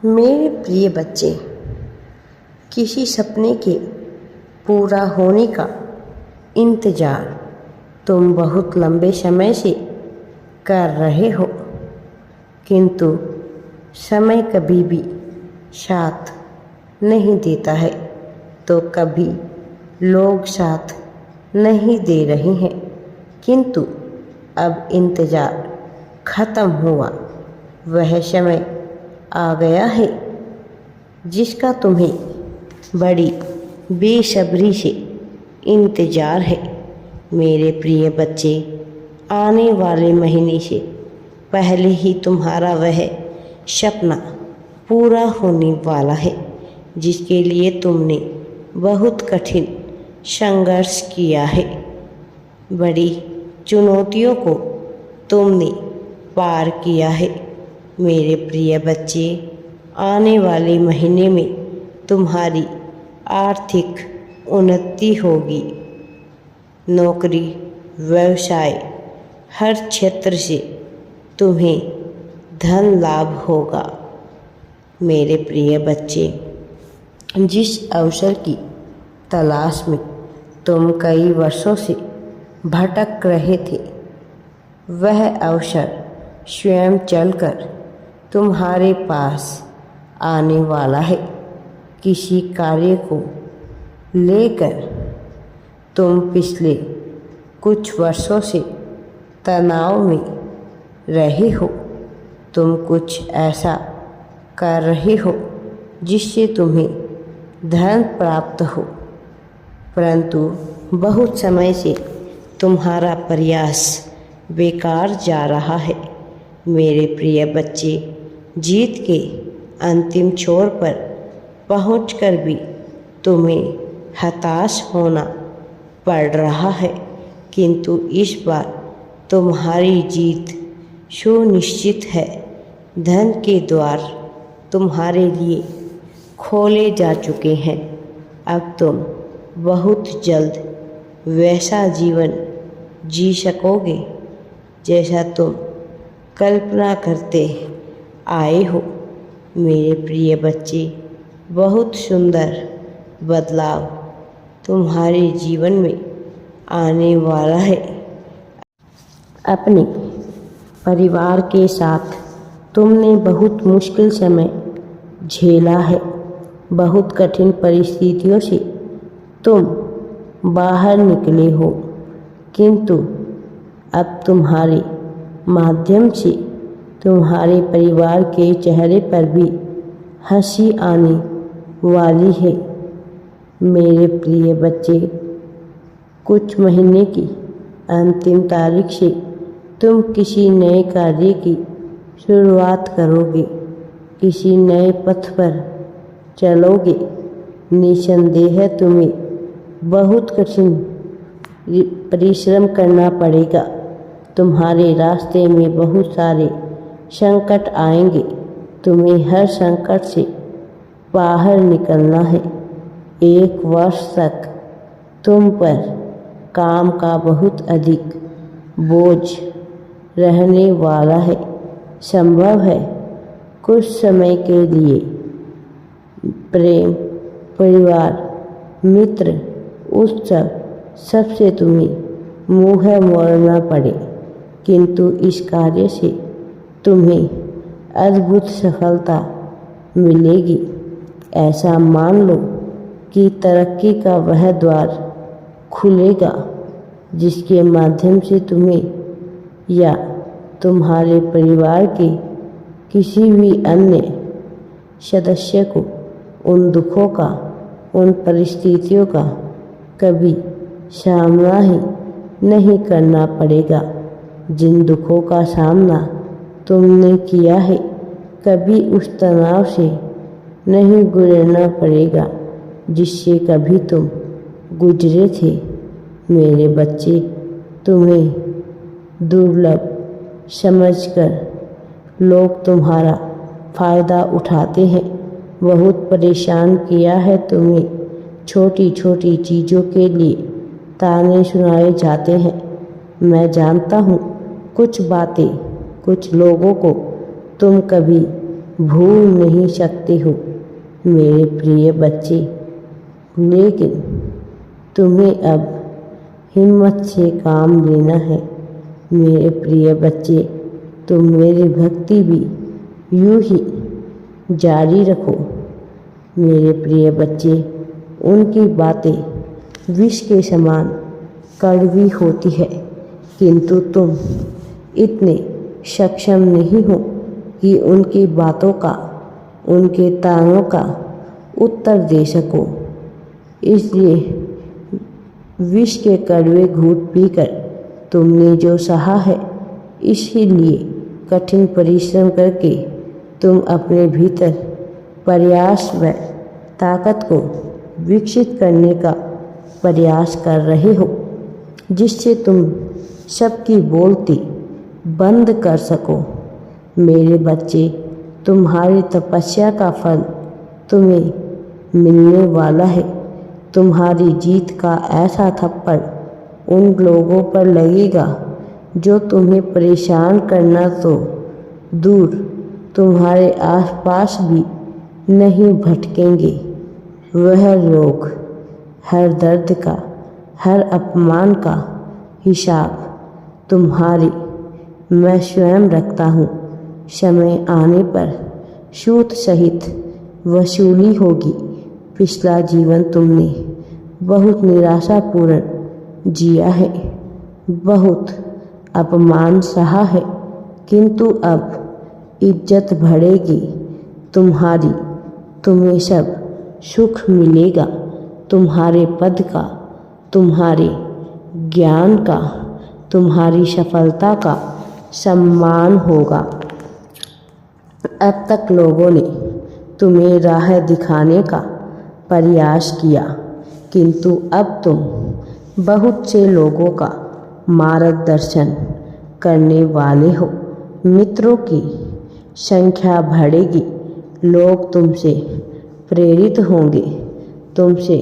मेरे प्रिय बच्चे, किसी सपने के पूरा होने का इंतज़ार तुम बहुत लंबे समय से कर रहे हो, किंतु समय कभी भी साथ नहीं देता है, तो कभी लोग साथ नहीं दे रहे हैं, किंतु अब इंतज़ार ख़त्म हुआ। वह समय आ गया है जिसका तुम्हें बड़ी बेसब्री से इंतज़ार है। मेरे प्रिय बच्चे, आने वाले महीने से पहले ही तुम्हारा वह सपना पूरा होने वाला है जिसके लिए तुमने बहुत कठिन संघर्ष किया है। बड़ी चुनौतियों को तुमने पार किया है। मेरे प्रिय बच्चे, आने वाले महीने में तुम्हारी आर्थिक उन्नति होगी। नौकरी, व्यवसाय, हर क्षेत्र से तुम्हें धन लाभ होगा। मेरे प्रिय बच्चे, जिस अवसर की तलाश में तुम कई वर्षों से भटक रहे थे, वह अवसर स्वयं चलकर तुम्हारे पास आने वाला है। किसी कार्य को लेकर तुम पिछले कुछ वर्षों से तनाव में रहे हो। तुम कुछ ऐसा कर रहे हो जिससे तुम्हें धन प्राप्त हो, परंतु बहुत समय से तुम्हारा प्रयास बेकार जा रहा है। मेरे प्रिय बच्चे, जीत के अंतिम छोर पर पहुंचकर भी तुम्हें हताश होना पड़ रहा है, किंतु इस बार तुम्हारी जीत सुनिश्चित है। धन के द्वार तुम्हारे लिए खोले जा चुके हैं। अब तुम बहुत जल्द वैसा जीवन जी सकोगे जैसा तुम कल्पना करते आए हो। मेरे प्रिय बच्चे, बहुत सुंदर बदलाव तुम्हारे जीवन में आने वाला है। अपने परिवार के साथ तुमने बहुत मुश्किल समय झेला है। बहुत कठिन परिस्थितियों से तुम बाहर निकले हो, किंतु अब तुम्हारे माध्यम से तुम्हारे परिवार के चेहरे पर भी हंसी आने वाली है। मेरे प्रिय बच्चे, कुछ महीने की अंतिम तारीख से तुम किसी नए कार्य की शुरुआत करोगे, किसी नए पथ पर चलोगे। निसंदेह तुम्हें बहुत कठिन परिश्रम करना पड़ेगा। तुम्हारे रास्ते में बहुत सारे संकट आएंगे। तुम्हें हर संकट से बाहर निकलना है। 1 वर्ष तक तुम पर काम का बहुत अधिक बोझ रहने वाला है। संभव है कुछ समय के लिए प्रेम, परिवार, मित्र, उत्सव सबसे तुम्हें मुँह मोड़ना पड़े, किंतु इस कार्य से तुम्हें अद्भुत सफलता मिलेगी। ऐसा मान लो कि तरक्की का वह द्वार खुलेगा जिसके माध्यम से तुम्हें या तुम्हारे परिवार के किसी भी अन्य सदस्य को उन दुखों का, उन परिस्थितियों का कभी सामना ही नहीं करना पड़ेगा जिन दुखों का सामना तुमने किया है। कभी उस तनाव से नहीं गुजरना पड़ेगा जिससे कभी तुम गुजरे थे। मेरे बच्चे, तुम्हें दुर्लभ समझकर लोग तुम्हारा फ़ायदा उठाते हैं। बहुत परेशान किया है तुम्हें। छोटी छोटी चीज़ों के लिए ताने सुनाए जाते हैं। मैं जानता हूँ कुछ बातें, कुछ लोगों को तुम कभी भूल नहीं सकते हो मेरे प्रिय बच्चे। लेकिन तुम्हें अब हिम्मत से काम लेना है मेरे प्रिय बच्चे। तुम मेरी भक्ति भी यूं ही जारी रखो मेरे प्रिय बच्चे। उनकी बातें विष के समान कड़वी होती है, किंतु तुम इतने सक्षम नहीं हो कि उनकी बातों का, उनके तानों का उत्तर दे सको। इसलिए विष के कड़वे घूंट पीकर तुमने जो सहा है, इसीलिए कठिन परिश्रम करके तुम अपने भीतर प्रयास व ताकत को विकसित करने का प्रयास कर रहे हो, जिससे तुम सबकी बोलती बंद कर सको मेरे बच्चे। तुम्हारी तपस्या का फल तुम्हें मिलने वाला है। तुम्हारी जीत का ऐसा थप्पड़ उन लोगों पर लगेगा जो तुम्हें परेशान करना तो दूर, तुम्हारे आसपास भी नहीं भटकेंगे। वह लोग हर दर्द का, हर अपमान का हिसाब तुम्हारी मैं स्वयं रखता हूँ। समय आने पर सूद सहित वसूली होगी। पिछला जीवन तुमने बहुत निराशापूर्ण जिया है, बहुत अपमान सहा है, किंतु अब इज्जत बढ़ेगी तुम्हारी। तुम्हें सब सुख मिलेगा, तुम्हारे पद का, तुम्हारे ज्ञान का, तुम्हारी सफलता का सम्मान होगा। अब तक लोगों ने तुम्हें राह दिखाने का प्रयास किया, किंतु अब तुम बहुत से लोगों का मार्गदर्शन करने वाले हो। मित्रों की संख्या बढ़ेगी, लोग तुमसे प्रेरित होंगे, तुमसे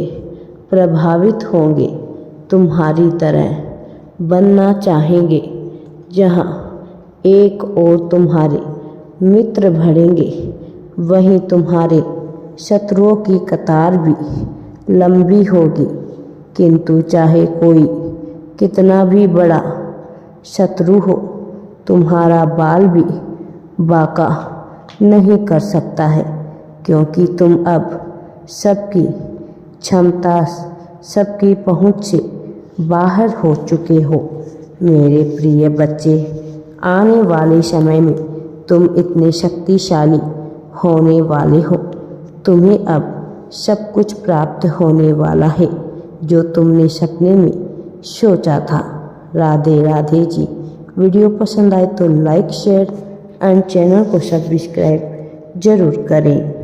प्रभावित होंगे, तुम्हारी तरह बनना चाहेंगे। जहाँ एक और तुम्हारे मित्र बढ़ेंगे, वहीं तुम्हारे शत्रुओं की कतार भी लंबी होगी। किंतु चाहे कोई कितना भी बड़ा शत्रु हो, तुम्हारा बाल भी बांका नहीं कर सकता है, क्योंकि तुम अब सबकी क्षमता, सबकी पहुंच से बाहर हो चुके हो मेरे प्रिय बच्चे। आने वाले समय में तुम इतने शक्तिशाली होने वाले हो। तुम्हें अब सब कुछ प्राप्त होने वाला है जो तुमने सपने में सोचा था। राधे राधे जी। वीडियो पसंद आए तो लाइक, शेयर एंड चैनल को सब्सक्राइब जरूर करें।